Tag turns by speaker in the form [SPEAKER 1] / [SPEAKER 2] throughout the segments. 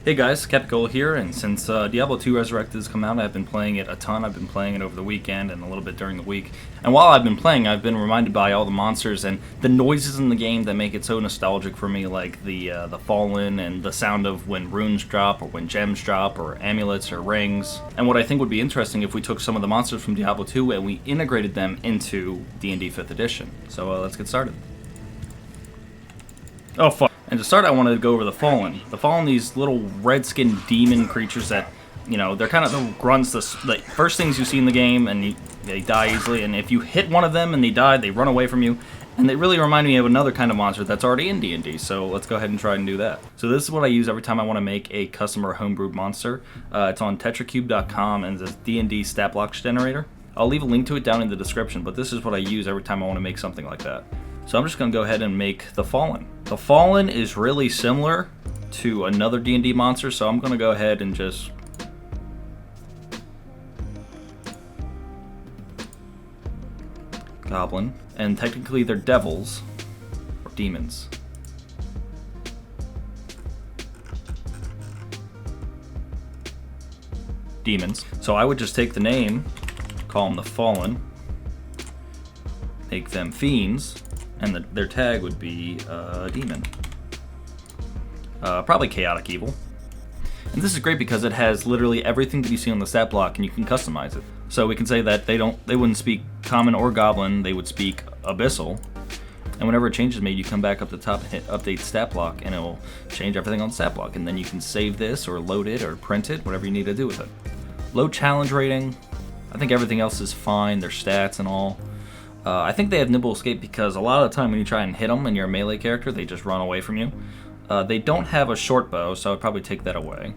[SPEAKER 1] Hey guys, Capcol here, and since Diablo 2 Resurrected has come out, I've been playing it a ton. I've been playing it over the weekend and a little bit during the week. And while I've been playing, I've been reminded by all the monsters and the noises in the game that make it so nostalgic for me, like the Fallen and the sound of when runes drop or when gems drop or amulets or rings. And what I think would be interesting if we took some of the monsters from Diablo 2 and we integrated them into D&D 5th Edition. So let's get started. Oh fuck. And to start, I wanted to go over the Fallen. The Fallen, these little red-skinned demon creatures that, you know, they're kind of the grunts, the first things you see in the game, and they die easily. And if you hit one of them and they die, they run away from you. And they really remind me of another kind of monster that's already in D&D, so let's go ahead and try and do that. So this is what I use every time I want to make a custom or homebrewed monster. It's on Tetra-Cube.com, and it's a D&D Statblock generator. I'll leave a link to it down in the description, but this is what I use every time I want to make something like that. So I'm just going to go ahead and make the Fallen. The Fallen is really similar to another D&D monster, so I'm going to go ahead and just... Goblin. And technically they're devils, or demons. Demons. So I would just take the name, call them the Fallen, make them fiends, and their tag would be demon. Probably chaotic evil. And this is great because it has literally everything that you see on the stat block, and you can customize it. So we can say that they wouldn't speak common or goblin, they would speak abyssal. And whenever a change is made, you come back up the top and hit update stat block, and it will change everything on the stat block. And then you can save this or load it or print it, whatever you need to do with it. Low challenge rating. I think everything else is fine, their stats and all. I think they have Nimble Escape because a lot of the time when you try and hit them and you're a melee character, they just run away from you. They don't have a short bow, so I'd probably take that away.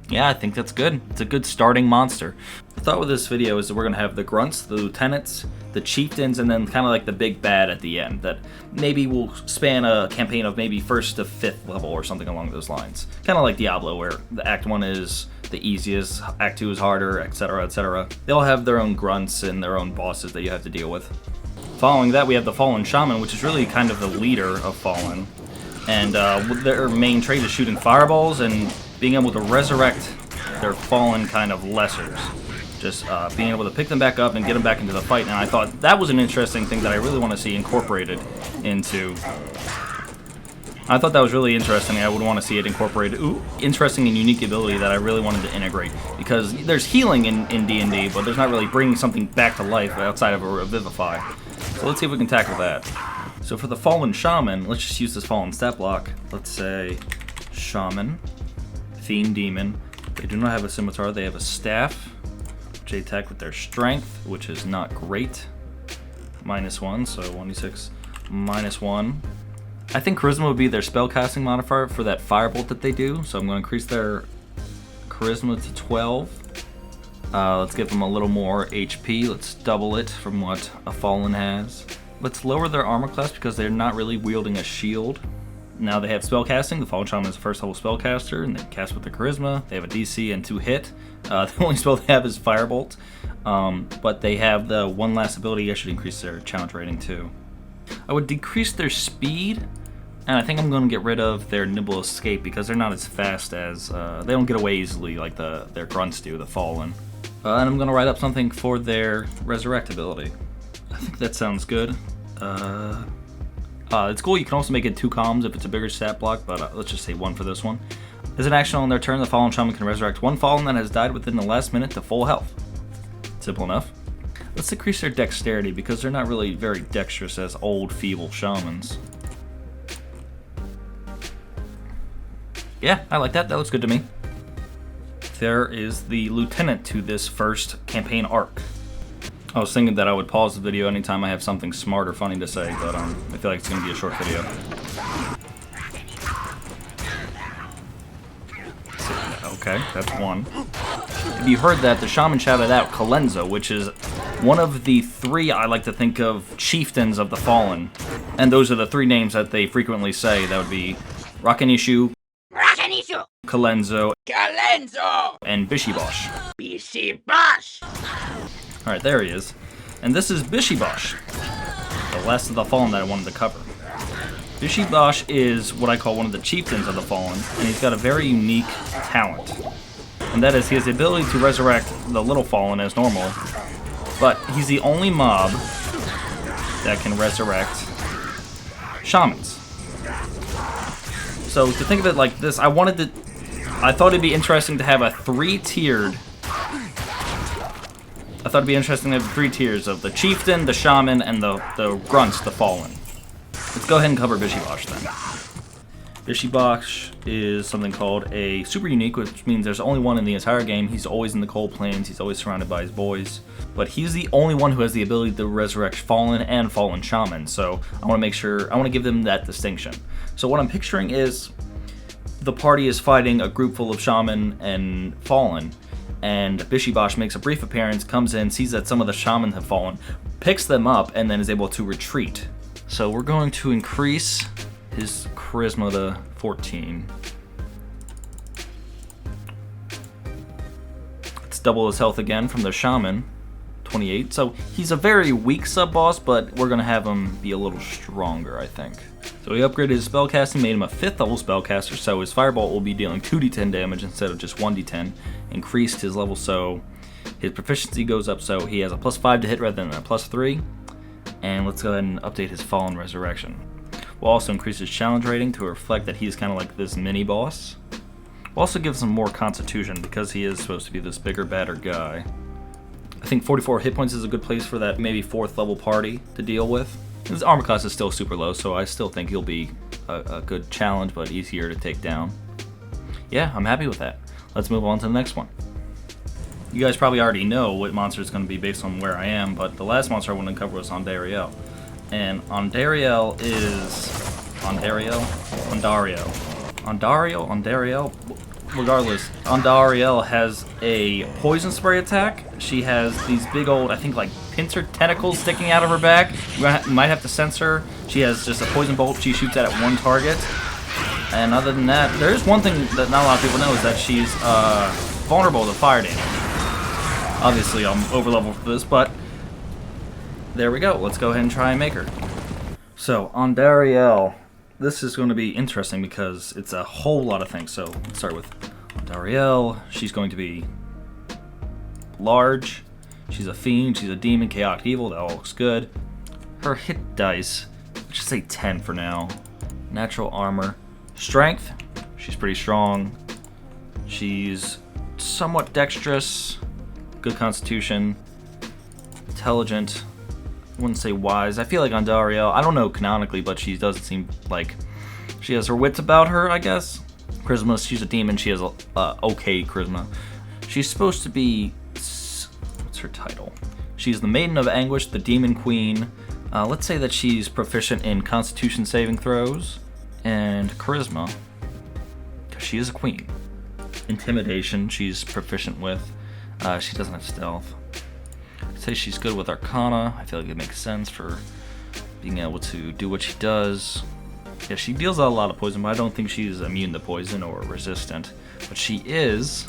[SPEAKER 1] Yeah, I think that's good. It's a good starting monster. The thought with this video is that we're going to have the grunts, the lieutenants, the chieftains, and then kind of like the big bad at the end that maybe will span a campaign of maybe 1st to 5th level or something along those lines. Kind of like Diablo, where the Act 1 is the easiest, Act 2 is harder, etc., etc. They all have their own grunts and their own bosses that you have to deal with. Following that, we have the Fallen Shaman, which is really kind of the leader of Fallen. And their main trait is shooting fireballs and being able to resurrect their fallen kind of lessers. Just being able to pick them back up and get them back into the fight. And I thought that was an interesting thing that I really want to see incorporated into... I thought that was really interesting. I would want to see it incorporated. Ooh, interesting and unique ability that I really wanted to integrate. Because there's healing in D&D, but there's not really bringing something back to life outside of a Revivify. So let's see if we can tackle that. So for the Fallen Shaman, let's just use this Fallen stat block. Let's say Shaman, Fiend Demon. They do not have a scimitar, they have a staff, which they attack with their strength, which is not great. -1, so 1d6 -1. I think Charisma would be their spellcasting modifier for that firebolt that they do, so I'm going to increase their Charisma to 12. Let's give them a little more HP. Let's double it from what a Fallen has. Let's lower their armor class because they're not really wielding a shield. Now they have spellcasting. The Fallen Shaman is a first level spellcaster, and they cast with their Charisma. They have a DC and 2 hit. The only spell they have is Firebolt, but they have the one last ability. I should increase their challenge rating too. I would decrease their speed, and I think I'm going to get rid of their Nimble Escape because they're not as fast as they don't get away easily like their grunts do, the Fallen. And I'm going to write up something for their Resurrect ability. I think that sounds good. It's cool. You can also make it 2 columns if it's a bigger stat block, but let's just say 1 for this one. As an action on their turn, the Fallen Shaman can resurrect 1 Fallen that has died within the last minute to full health. Simple enough. Let's decrease their dexterity because they're not really very dexterous as old, feeble shamans. Yeah, I like that. That looks good to me. There is the lieutenant to this first campaign arc. I was thinking that I would pause the video anytime I have something smart or funny to say, but I feel like it's going to be a short video. Okay, that's 1. If you heard that, the shaman shouted out Kalenzo, which is one of the 3 I like to think of chieftains of the Fallen. And those are the 3 names that they frequently say. That would be Rakanishu, Kalenzo, and Bishibosh. Alright, there he is. And this is Bishibosh, the last of the Fallen that I wanted to cover. Bishibosh is what I call one of the Chieftains of the Fallen, and he's got a very unique talent. And that is, he has the ability to resurrect the Little Fallen as normal, but he's the only mob that can resurrect shamans. So to think of it like this, I thought it'd be interesting to have a three tiers of the Chieftain, the Shaman, and the Grunts, the Fallen. Let's go ahead and cover Bishibosh then. Bishibosh is something called a super unique, which means there's only one in the entire game. He's always in the cold plains, he's always surrounded by his boys. But he's the only one who has the ability to resurrect Fallen and Fallen Shaman, so I want to give them that distinction. So what I'm picturing is the party is fighting a group full of Shaman and Fallen, and Bishibosh makes a brief appearance, comes in, sees that some of the Shaman have fallen, picks them up, and then is able to retreat. So we're going to increase his charisma to 14. Let's double his health again from the Shaman, 28. So he's a very weak sub-boss, but we're going to have him be a little stronger, I think. So he upgraded his spellcasting, made him a 5th level spellcaster, so his Firebolt will be dealing 2d10 damage instead of just 1d10. Increased his level, so his proficiency goes up, so he has a +5 to hit rather than a +3. And let's go ahead and update his Fallen Resurrection. We'll also increase his challenge rating to reflect that he's kind of like this mini-boss. We'll also give him more constitution because he is supposed to be this bigger, badder guy. I think 44 hit points is a good place for that maybe 4th level party to deal with. His armor class is still super low, so I still think he'll be a good challenge, but easier to take down. Yeah, I'm happy with that. Let's move on to the next one. You guys probably already know what monster is going to be based on where I am, but the last monster I wanted to cover was Andariel. And Andariel is... Andariel? Regardless, Andariel has a poison spray attack. She has these big old, I think like pincer tentacles sticking out of her back. You might have to sense her. She has just a poison bolt she shoots at one target. And other than that, there is one thing that not a lot of people know, is that she's vulnerable to fire damage. Obviously, I'm over level for this, but there we go. Let's go ahead and try and make her. So, Andariel. This is going to be interesting because it's a whole lot of things. So let's start with Darielle. She's going to be large. She's a fiend. She's a demon, chaotic evil. That all looks good. Her hit dice, let's just say 10 for now. Natural armor. Strength. She's pretty strong. She's somewhat dexterous. Good constitution. Intelligent. I wouldn't say wise. I feel like Andariel, I don't know canonically, but she doesn't seem like she has her wits about her, I guess. Charisma, she's a demon. She has okay charisma. She's supposed to be, what's her title? She's the Maiden of Anguish, the Demon Queen. Let's say that she's proficient in Constitution saving throws and charisma, because she is a queen. Intimidation, she's proficient with. She doesn't have stealth. I'd say she's good with Arcana. I feel like it makes sense for being able to do what she does. Yeah, she deals out a lot of poison, but I don't think she's immune to poison or resistant. But she is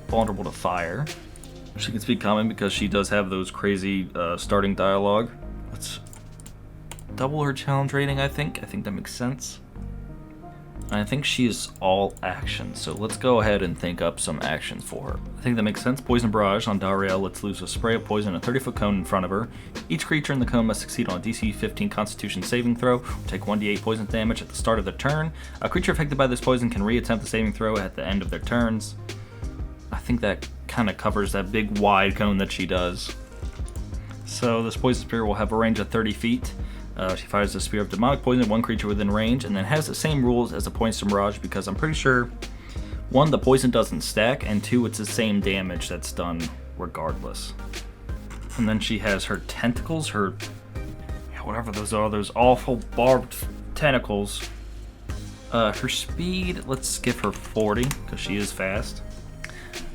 [SPEAKER 1] vulnerable to fire. She can speak common because she does have those crazy starting dialogue. Let's double her challenge rating, I think. I think that makes sense. And I think she is all action, so let's go ahead and think up some actions for her. I think that makes sense. Poison Barrage on Darielle lets loose a spray of poison in a 30-foot cone in front of her. Each creature in the cone must succeed on a DC 15 Constitution saving throw, or take 1d8 poison damage at the start of the turn. A creature affected by this poison can re-attempt the saving throw at the end of their turns. I think that kind of covers that big wide cone that she does. So this poison spear will have a range of 30 feet. She fires a spear of demonic poison at one creature within range, and then has the same rules as the Poison Barrage, because I'm pretty sure, 1, the poison doesn't stack, and 2, it's the same damage that's done regardless. And then she has her tentacles, whatever those are, those awful barbed tentacles. Her speed, let's give her 40, because she is fast.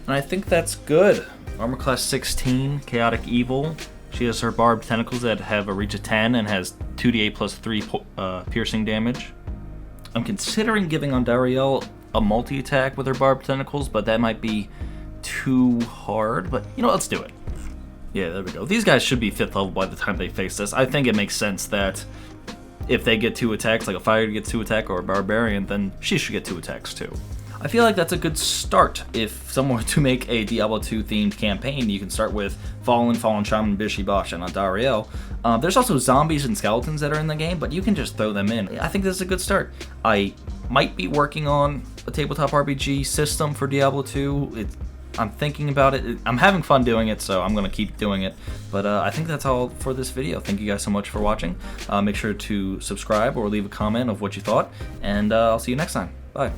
[SPEAKER 1] And I think that's good. Armor class 16, chaotic evil. She has her barbed tentacles that have a reach of 10 and has 2d8 plus 3 piercing damage. I'm considering giving Andariel a multi-attack with her barbed tentacles, but that might be too hard. But, you know, let's do it. Yeah, there we go. These guys should be 5th level by the time they face this. I think it makes sense that if they get 2 attacks, like a fighter gets 2 attack or a barbarian, then she should get 2 attacks too. I feel like that's a good start. If someone were to make a Diablo 2 themed campaign, you can start with Fallen Shaman, Bishi Bosh, and Andariel. There's also zombies and skeletons that are in the game, but you can just throw them in. I think this is a good start. I might be working on a tabletop RPG system for Diablo 2. I'm thinking about it. I'm having fun doing it, so I'm going to keep doing it. But I think that's all for this video. Thank you guys so much for watching. Make sure to subscribe or leave a comment of what you thought, and I'll see you next time. Bye.